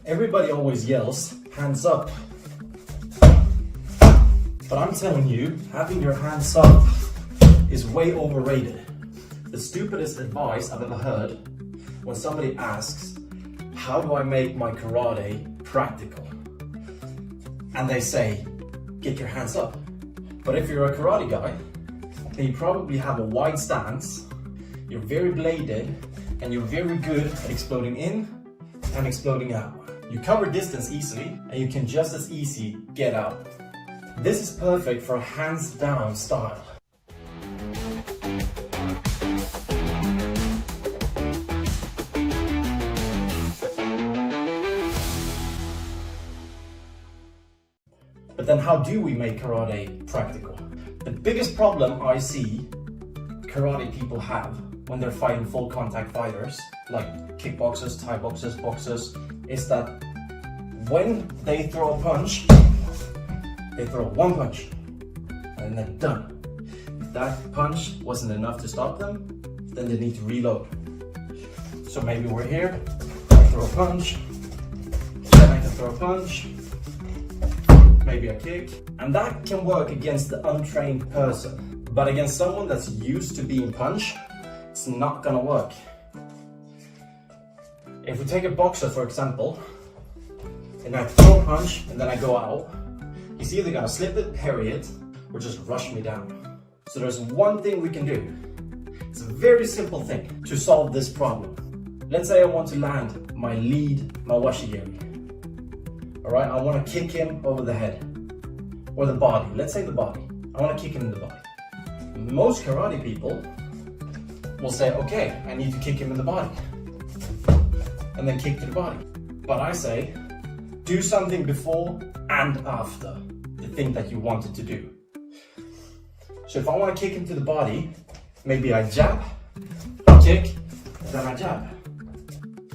Everybody always yells, hands up. But I'm telling you, having your hands up is way overrated. The stupidest advice I've ever heard when somebody asks, how do I make my karate practical? And they say, get your hands up. But if you're a karate guy, then you probably have a wide stance, you're very bladed, and you're very good at exploding in and exploding out. You cover distance easily, and you can just as easy get out. This is perfect for a hands down style. But then how do we make karate practical? The biggest problem I see karate people have when they're fighting full contact fighters, like kickboxers, Thai boxers, boxers, is that when they throw a punch, they throw one punch and then done. If that punch wasn't enough to stop them, then they need to reload. So maybe we're here, I throw a punch, then I can throw a punch, maybe a kick, and that can work against the untrained person. But against someone that's used to being punched, it's not gonna work. If we take a boxer, for example, and I throw a punch and then I go out, he's either gonna slip it, parry it, or just rush me down. So there's one thing we can do. It's a very simple thing to solve this problem. Let's say I want to land my lead Mawashigiri. Alright, I want to kick him over the head. Or the body, let's say the body. I want to kick him in the body. Most karate people will say, okay, I need to kick him in the body. And then kick to the body. But I say, do something before and after the thing that you wanted to do. So if I want to kick him to the body, maybe I jab, kick, then I jab.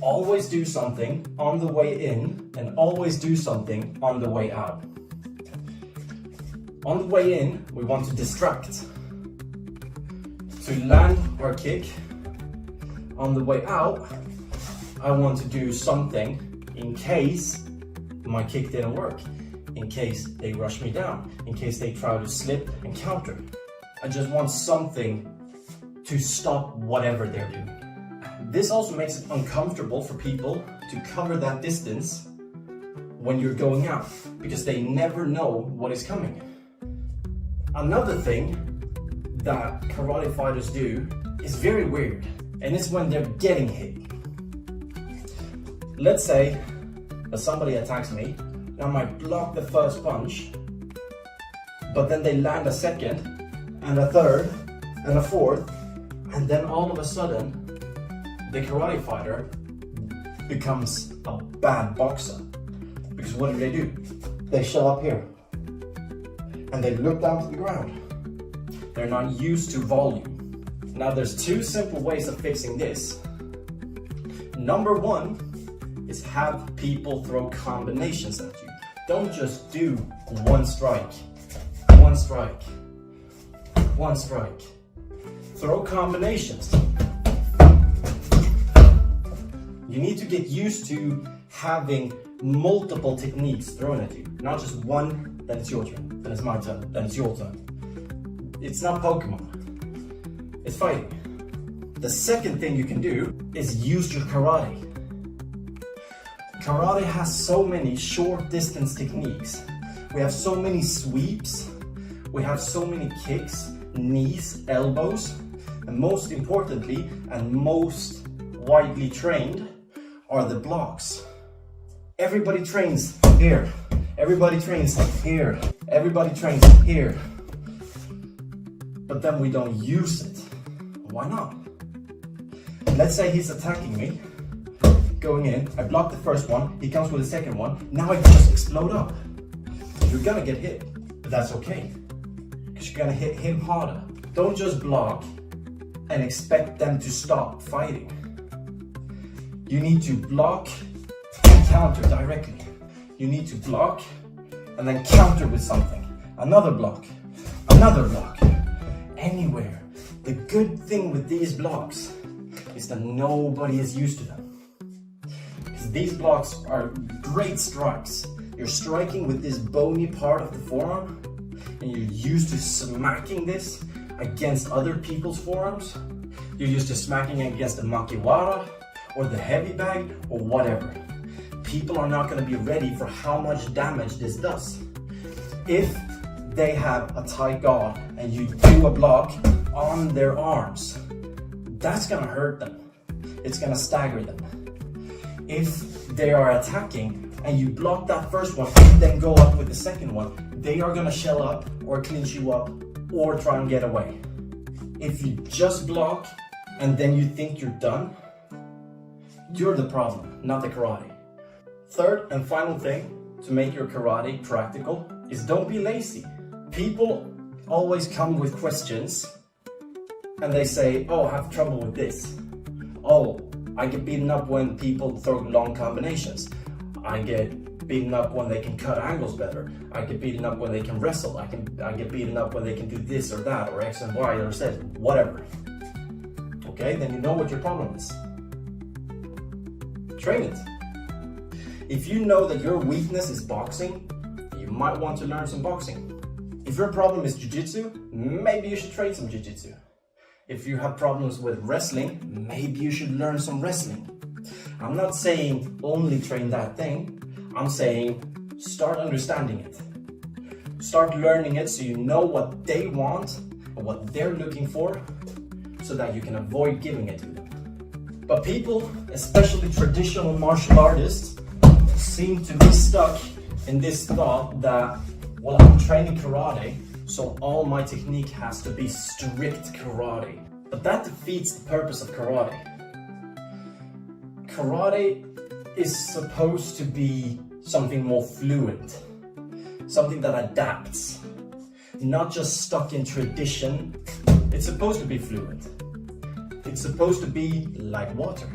Always do something on the way in and always do something on the way out. On the way in, we want to distract. To land our kick. On the way out, I want to do something in case my kick didn't work, in case they rush me down, in case they try to slip and counter. I just want something to stop whatever they're doing. This also makes it uncomfortable for people to cover that distance when you're going out, because they never know what is coming. Another thing that karate fighters do is very weird, and it's when they're getting hit. Let's say that somebody attacks me, and I might block the first punch, but then they land a second, and a third, and a fourth, and then all of a sudden, the karate fighter becomes a bad boxer. Because what do? They show up here, and they look down to the ground. They're not used to volume. Now there's two simple ways of fixing this. Number one is have people throw combinations at you. Don't just do one strike, one strike, one strike. Throw combinations. You need to get used to having multiple techniques thrown at you. Not just one, then it's your turn, then it's my turn, then it's your turn. It's not Pokemon. It's fighting. The second thing you can do is use your karate. Karate has so many short distance techniques. We have so many sweeps. We have so many kicks, knees, elbows, and most importantly, and most widely trained, are the blocks. Everybody trains here. Everybody trains here. Everybody trains here. But then we don't use it. Why not? Let's say he's attacking me. Going in, I block the first one, he comes with the second one, now I just explode up. You're gonna get hit, but that's okay, because you're gonna hit him harder. Don't just block and expect them to stop fighting. You need to block and counter directly. You need to block and then counter with something. Another block, anywhere. The good thing with these blocks is that nobody is used to them. these blocks are great strikes. You're striking with this bony part of the forearm, and you're used to smacking this against other people's forearms. You're used to smacking against the makiwara or the heavy bag or whatever. People are not going to be ready for how much damage this does. If they have a tight guard and you do a block on their arms, that's going to hurt them. It's going to stagger them. If they are attacking and you block that first one and then go up with the second one, they are going to shell up or clinch you up or try and get away. If you just block and then you think you're done, you're the problem, not the karate. Third and final thing to make your karate practical is don't be lazy. People always come with questions and they say, oh, I have trouble with this. Oh, I get beaten up when people throw long combinations. I get beaten up when they can cut angles better. I get beaten up when they can wrestle. I get beaten up when they can do this or that or X and Y or Z, whatever. Okay, then you know what your problem is. Train it. If you know that your weakness is boxing, you might want to learn some boxing. If your problem is jiu-jitsu, maybe you should train some jiu-jitsu. If you have problems with wrestling, maybe you should learn some wrestling. I'm not saying only train that thing. I'm saying start understanding it. Start learning it so you know what they want and what they're looking for so that you can avoid giving it to them. But people, especially traditional martial artists, seem to be stuck in this thought that, well, I'm training karate, so all my technique has to be strict karate. But that defeats the purpose of karate. Karate is supposed to be something more fluid, something that adapts, not just stuck in tradition. It's supposed to be fluid. It's supposed to be like water.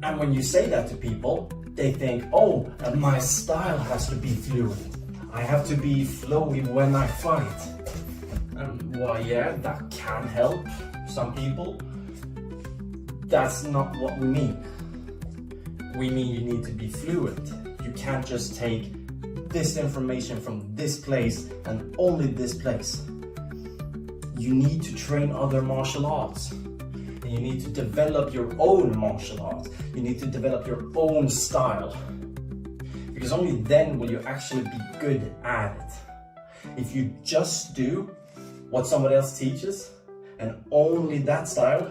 And when you say that to people, they think, oh, my style has to be fluid. I have to be flowy when I fight. And well, yeah, that can help some people. That's not what we mean. We mean you need to be fluid. You can't just take this information from this place and only this place. You need to train other martial arts. And you need to develop your own martial arts. You need to develop your own style. Because only then will you actually be good at it. If you just do what somebody else teaches and only that style,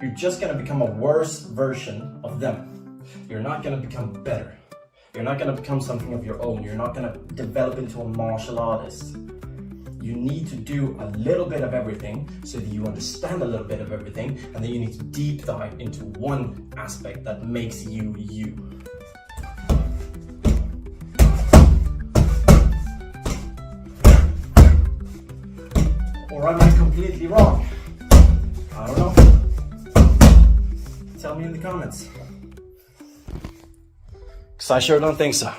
you're just going to become a worse version of them. You're not going to become better. You're not going to become something of your own. You're not going to develop into a martial artist. You need to do a little bit of everything so that you understand a little bit of everything, and then you need to deep dive into one aspect that makes you you. Or am I completely wrong? I don't know. Tell me in the comments. 'Cause I sure don't think so.